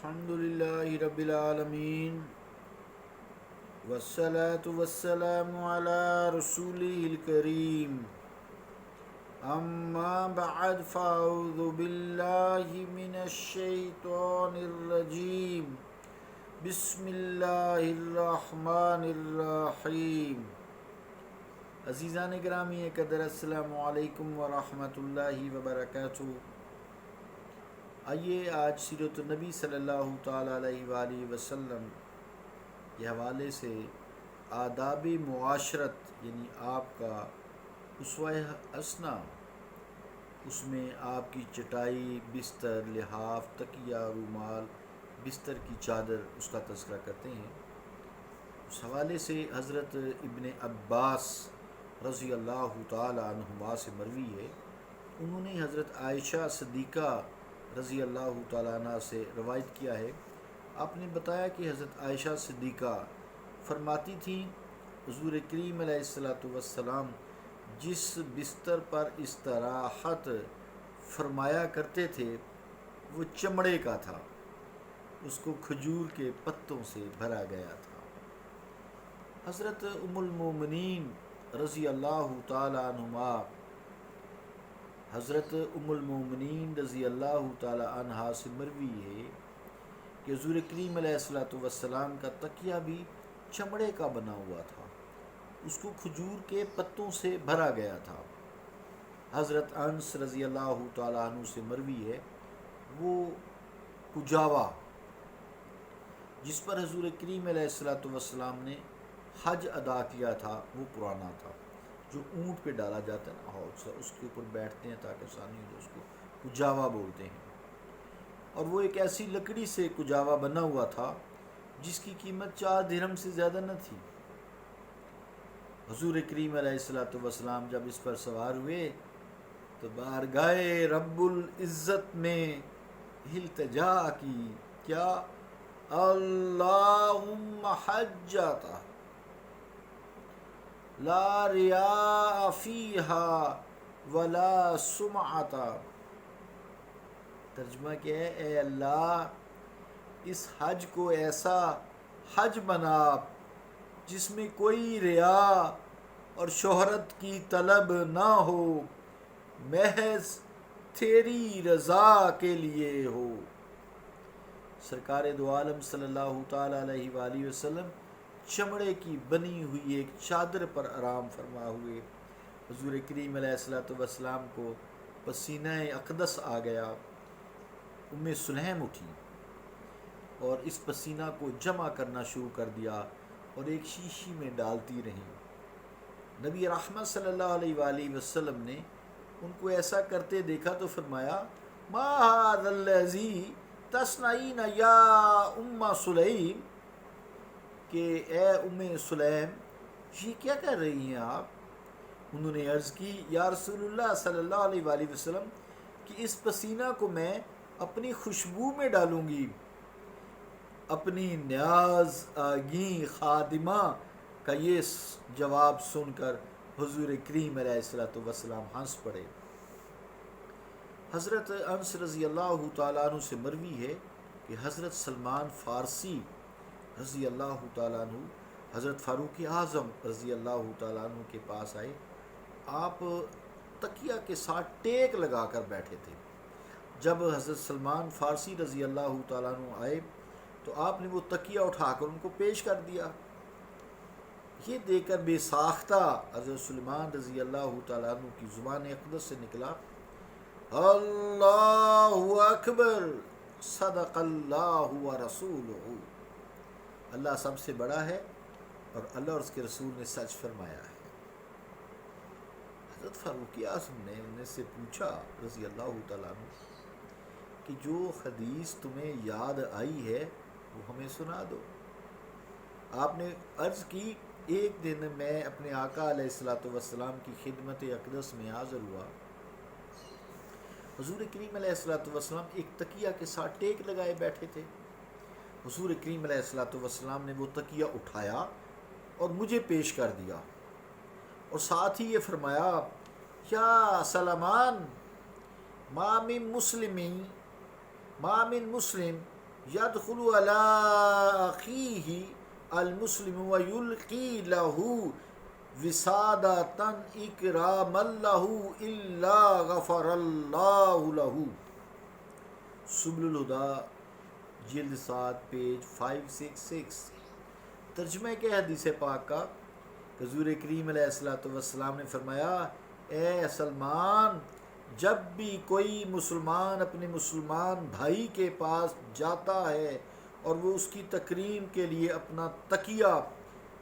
الحمدللہ رب العالمین والصلاة والسلام علی رسولہ الکریم اما بعد فاعوذ باللہ من الشیطان الرجیم بسم اللہ الرحمن الرحیم۔ عزیزان گرامی قدر، السلام علیکم ورحمۃ اللہ وبرکاتہ۔ آئیے آج سیرت النبی صلی اللہ تعالیٰ علیہ وآلہ وسلم کے حوالے سے آداب معاشرت یعنی آپ کا اسوہ حسنہ، اس میں آپ کی چٹائی، بستر، لحاف، تکیہ، رومال، بستر کی چادر، اس کا تذکرہ کرتے ہیں۔ اس حوالے سے حضرت ابن عباس رضی اللہ تعالیٰ عنہما سے مروی ہے، انہوں نے حضرت عائشہ صدیقہ رضی اللہ تعالیٰ عنہ سے روایت کیا ہے۔ آپ نے بتایا کہ حضرت عائشہ صدیقہ فرماتی تھیں حضور کریم علیہ الصلوۃ والسلام جس بستر پر استراحت فرمایا کرتے تھے وہ چمڑے کا تھا، اس کو کھجور کے پتوں سے بھرا گیا تھا۔ حضرت ام المومنین رضی اللہ تعالیٰ عنہما، حضرت ام المومنین رضی اللہ تعالیٰ عنہا سے مروی ہے کہ حضور کریم علیہ الصلوۃ والسلام کا تکیہ بھی چمڑے کا بنا ہوا تھا، اس کو کھجور کے پتوں سے بھرا گیا تھا۔ حضرت انس رضی اللہ تعالیٰ عنہ سے مروی ہے وہ کجاوا جس پر حضور کریم علیہ الصلوۃ والسلام نے حج ادا کیا تھا وہ پرانا تھا، جو اونٹ پہ ڈالا جاتا ہے نا، اس کے اوپر بیٹھتے ہیں تاکہ آسانی ہو، اس کو کجاوا بولتے ہیں۔ اور وہ ایک ایسی لکڑی سے کجاوا بنا ہوا تھا جس کی قیمت 4 درہم سے زیادہ نہ تھی۔ حضور کریم علیہ الصلوۃ والسلام جب اس پر سوار ہوئے تو بارگاہ رب العزت میں التجا کی، کیا اللہم حجتا لا ریاء فیہا ولا سمعتا۔ ترجمہ کیا ہے؟ اے اللہ، اس حج کو ایسا حج بنا جس میں کوئی ریا اور شہرت کی طلب نہ ہو، محض تیری رضا کے لیے ہو۔ سرکار دو عالم صلی اللہ تعالیٰ علیہ وآلہ وسلم چمڑے کی بنی ہوئی ایک چادر پر آرام فرما ہوئے۔ حضور کریم علیہ الصلوۃ والسلام کو پسینہ اقدس آ گیا، ام سلیم اٹھی اور اس پسینہ کو جمع کرنا شروع کر دیا اور ایک شیشی میں ڈالتی رہیں۔ نبی رحمت صلی اللہ علیہ وآلہ وسلم نے ان کو ایسا کرتے دیکھا تو فرمایا، ما ھذا الذی تصنعین یا ام سلیم، کہ اے ام سلیم یہ کیا کر رہی ہیں آپ؟ انہوں نے عرض کی، یا رسول اللہ صلی اللہ علیہ وآلہ وسلم کہ اس پسینہ کو میں اپنی خوشبو میں ڈالوں گی۔ اپنی نیاز آگیں خادمہ کا یہ جواب سن کر حضور کریم علیہ الصلوۃ والسلام ہنس پڑے۔ حضرت انس رضی اللہ تعالیٰ عنہ سے مروی ہے کہ حضرت سلمان فارسی رضی اللہ تعالیٰ عنہ حضرت فاروق اعظم رضی اللہ تعالیٰ عنہ کے پاس آئے۔ آپ تکیہ کے ساتھ ٹیک لگا کر بیٹھے تھے۔ جب حضرت سلمان فارسی رضی اللہ تعالیٰ عنہ آئے تو آپ نے وہ تکیہ اٹھا کر ان کو پیش کر دیا۔ یہ دیکھ کر بے ساختہ حضرت سلمان رضی اللہ تعالیٰ عنہ کی زبان اقدس سے نکلا، اللہ اکبر، صدق اللہ ورسولہ، اللہ سب سے بڑا ہے اور اللہ اور اس کے رسول نے سچ فرمایا ہے۔ حضرت فاروق اعظم نے ان سے پوچھا رضی اللہ تعالیٰ عنہ کہ جو حدیث تمہیں یاد آئی ہے وہ ہمیں سنا دو۔ آپ نے عرض کی، ایک دن میں اپنے آقا علیہ الصلوۃ والسلام کی خدمت اقدس میں حاضر ہوا۔ حضور کریم علیہ الصلوۃ والسلام ایک تکیہ کے ساتھ ٹیک لگائے بیٹھے تھے۔ حضور کریم علیہ الصلوۃ والسلام نے وہ تکیہ اٹھایا اور مجھے پیش کر دیا اور ساتھ ہی یہ فرمایا، یا سلمان، ما من مسلم یدخل علی اخیہ المسلم ویلقی لہ وسادۃ اکراما لہ الا غفر اللہ لہ. سبل الہدا جلد 7 پیج 566. ترجمہ کے حدیث پاک کا حضور کریم علیہ الصلوۃ والسلام نے فرمایا، اے سلمان، جب بھی کوئی مسلمان اپنے مسلمان بھائی کے پاس جاتا ہے اور وہ اس کی تکریم کے لیے اپنا تکیہ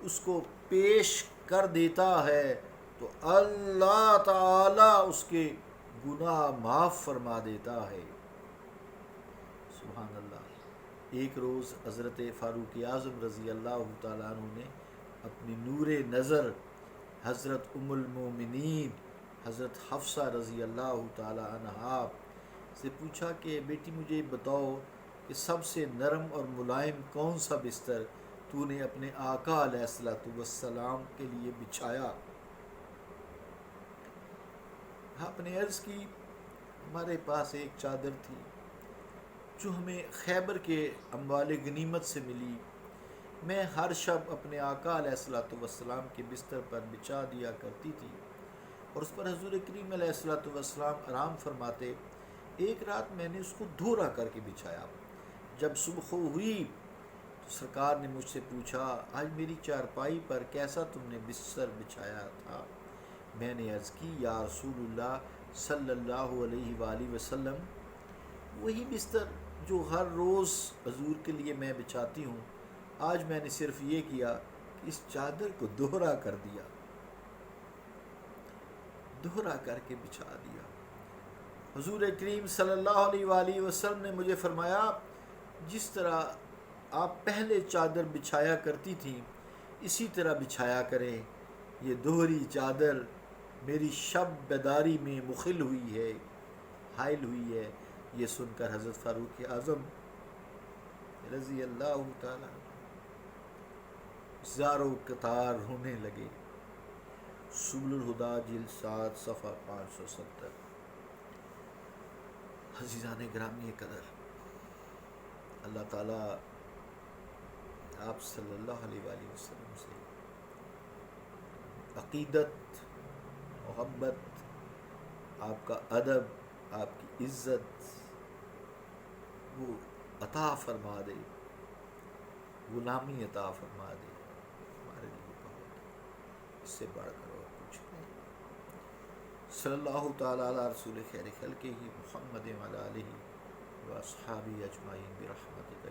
اس کو پیش کر دیتا ہے تو اللہ تعالی اس کے گناہ معاف فرما دیتا ہے. سبحان اللہ. ایک روز حضرت فاروق اعظم رضی اللہ تعالیٰ عنہ نے اپنی نور نظر حضرت ام المومنین حضرت حفصہ رضی اللہ تعالیٰ عنہا سے پوچھا کہ بیٹی مجھے بتاؤ کہ سب سے نرم اور ملائم کون سا بستر تو نے اپنے آقا علیہ الصلوۃ والسلام کے لیے بچھایا؟ آپ نے عرض کی، ہمارے پاس ایک چادر تھی جو ہمیں خیبر کے اموال غنیمت سے ملی. میں ہر شب اپنے آقا علیہ الصلوۃ والسلام کے بستر پر بچھا دیا کرتی تھی اور اس پر حضور کریم علیہ الصلوۃ والسلام آرام فرماتے. ایک رات میں نے اس کو دھورا کر کے بچھایا. جب صبح ہوئی تو سرکار نے مجھ سے پوچھا، آج میری چارپائی پر کیسا تم نے بستر بچھایا تھا؟ میں نے عرض کی، یا رسول اللہ صلی اللہ علیہ وآلہ وسلم، وہی بستر جو ہر روز حضور کے لیے میں بچھاتی ہوں. آج میں نے صرف یہ کیا کہ اس چادر کو دوہرا کر دیا، دوہرا کر کے بچھا دیا. حضور کریم صلی اللہ علیہ وآلہ وسلم نے مجھے فرمایا، جس طرح آپ پہلے چادر بچھایا کرتی تھیں اسی طرح بچھایا کریں. یہ دوہری چادر میری شب بیداری میں مخل ہوئی ہے، حائل ہوئی ہے. یہ سن کر حضرت فاروق اعظم رضی اللہ تعالیٰ زاروں قطار رونے لگے. سبل الہدا جلد 7 صفحہ 570. عزیزان گرامی قدر، اللہ تعالیٰ آپ صلی اللہ علیہ وآلہ وسلم سے عقیدت، محبت، آپ کا ادب، آپ کی عزت وہ عطا فرما دے، غلامی عطا فرما دے. ہمارے لیے بہت، اس سے بڑھ کر اور کچھ نہیں. صلی اللہ تعالیٰ علی رسول خیر خلقہ محمد وعلی آلہ واصحابہ اجمعین برحمتک